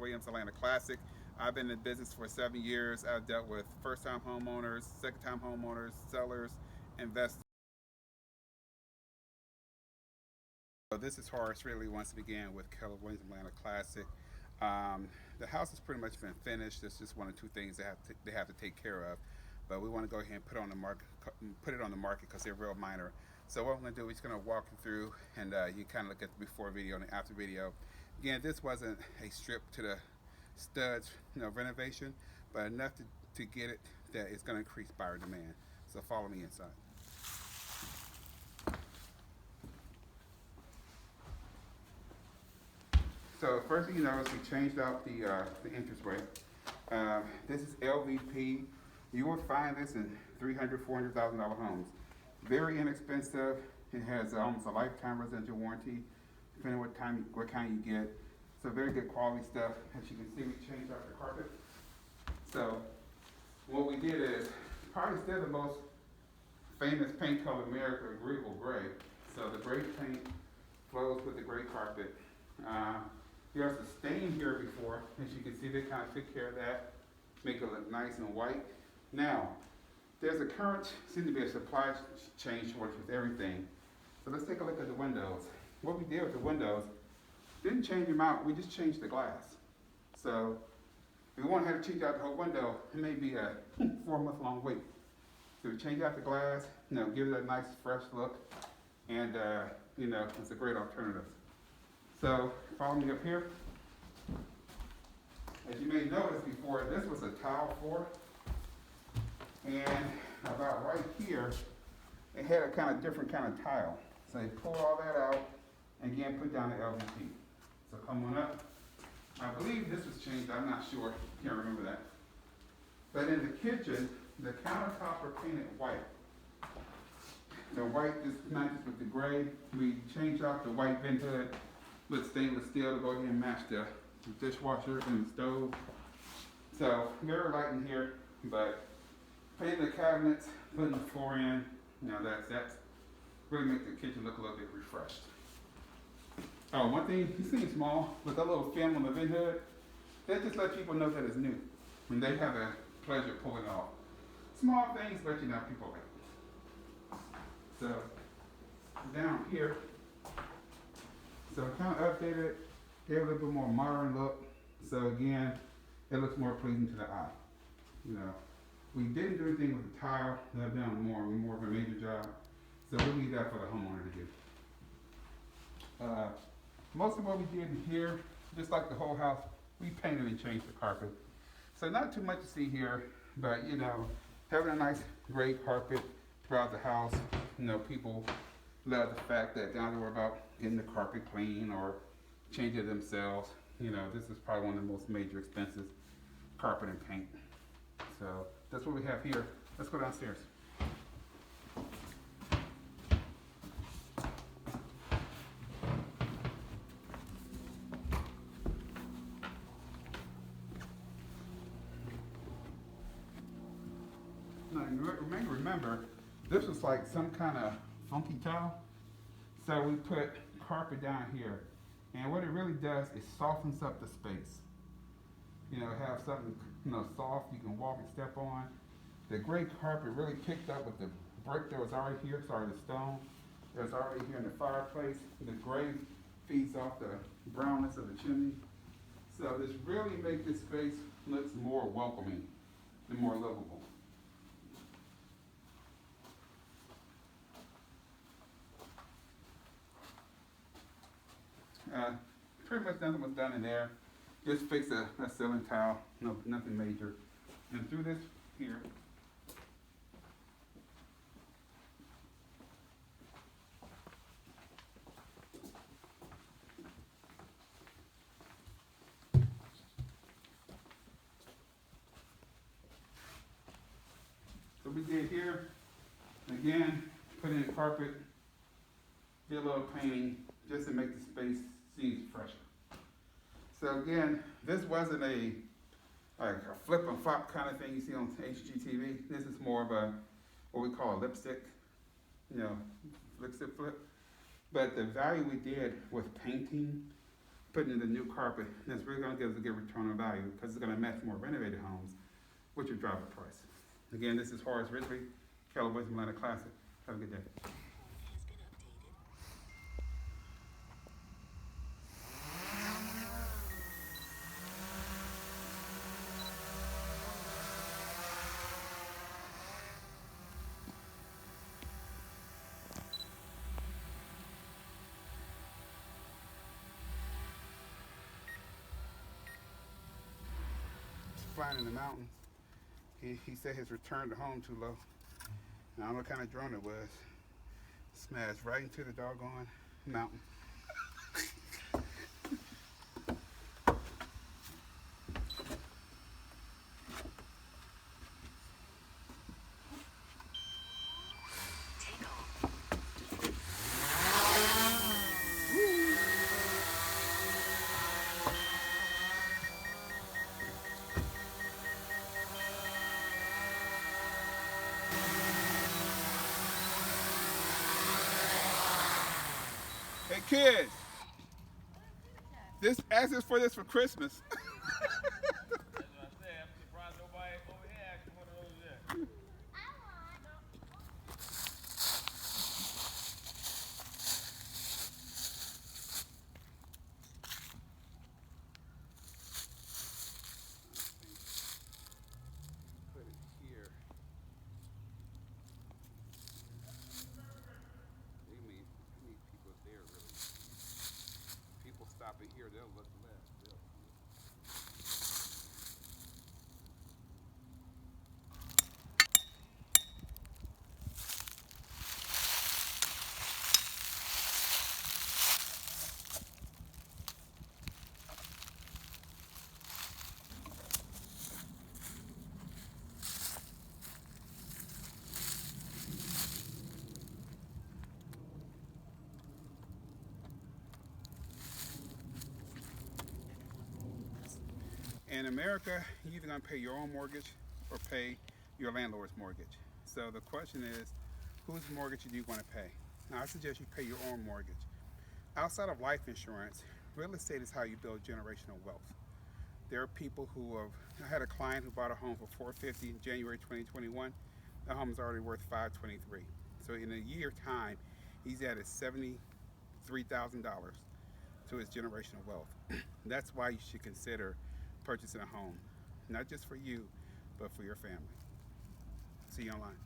Williams Atlanta Classic. I've been in business for 7 years. I've dealt with first-time homeowners, second-time homeowners, sellers, investors. So this is Horace Ridley once again with Keller Williams Atlanta Classic. The house has pretty much been finished. There's just one or two things they have to take care of, but we want to go ahead and put it on the market because they're real minor. So what I'm going to do, we're just going to walk you through, and you kind of look at the before video and the after video. Again, this wasn't a strip to the studs, renovation, but enough to get it that it's going to increase buyer demand. So follow me inside. So first thing you notice, we changed out the entranceway. This is LVP. You will find this in $300,000, $400,000 homes. Very inexpensive. It has almost a lifetime residential warranty, depending what kind you get. So very good quality stuff. As you can see, we changed out the carpet. So what we did is probably still the most famous paint color in America, agreeable gray. So the gray paint flows with the gray carpet. There's a stain here before. As you can see, they kind of took care of that, make it look nice and white. Now, there's a current, seems to be a supply chain shortage with everything. So let's take a look at the windows. What we did with the windows, didn't change them out, we just changed the glass. So if we want to have to change out the whole window, it may be a 4-month-long wait. So we change out the glass, give it a nice fresh look, and it's a great alternative. So follow me up here. As you may notice before, this was a tile floor, and about right here, it had a kind of different kind of tile. So they pulled all that out, and again put down the LVP. So come on up. I believe this was changed, I'm not sure, can't remember that. But in the kitchen, the countertops are painted white. The white just matches with the gray. We changed out the white vent hood with stainless steel to go ahead and match the dishwasher and the stove. So very light in here, but painting the cabinets, putting the floor in, that's really make the kitchen look a little bit refreshed. Oh, one thing, you see small, with that little film on the vent hood, that just let people know that it's new. And they have a pleasure pulling it off. Small things, but people like it. So, down here, so kind of updated, gave it a little bit more modern look. So again, it looks more pleasing to the eye. We didn't do anything with the tile. That done more of a major job. So we'll leave that for the homeowner to do. Most of what we did in here, just like the whole house, we painted and changed the carpet. So not too much to see here, but having a nice gray carpet throughout the house. People love the fact that they don't have to worry about getting the carpet clean or changing it themselves. This is probably one of the most major expenses, carpet and paint. So that's what we have here. Let's go downstairs. Now, remember, this was like some kind of funky tile. So we put carpet down here. And what it really does is softens up the space. Have something, soft you can walk and step on. The gray carpet really picked up with the brick that was already here, the stone that was already here in the fireplace. The gray feeds off the brownness of the chimney. So this really makes this space looks more welcoming and more livable. Pretty much nothing was done in there. Just fix a ceiling tile, nothing major. And through this here, so we did here, again, put in a carpet, did a little painting, just to make the space seem fresher. So again, this wasn't a flip and flop kind of thing you see on HGTV. This is more of a, what we call a lipstick, lipstick flip. But the value we did with painting putting in the new carpet, that's really gonna give us a good return on value, because it's gonna match more renovated homes, which would drive the price. Again, this is Horace Ridley, Cowboys Atlanta Classic. Have a good day. Flying in the mountains. He said his return to home too low. I don't know what kind of drone it was. Smashed right into the doggone mountain. Hey kids, this ask us for this for Christmas. That's what I said. I'm surprised nobody over here asked for one of those yet. Put it here. We need people there really. People stop it here, they'll look left. In America, you're either going to pay your own mortgage or pay your landlord's mortgage. So the question is, whose mortgage do you want to pay? Now, I suggest you pay your own mortgage. Outside of life insurance, real estate is how you build generational wealth. There are people who have, I had a client who bought a home for $450 in January 2021. The home is already worth $523. So in a year time, he's added $73,000 to his generational wealth. That's why you should consider purchasing a home, not just for you, but for your family. See you online.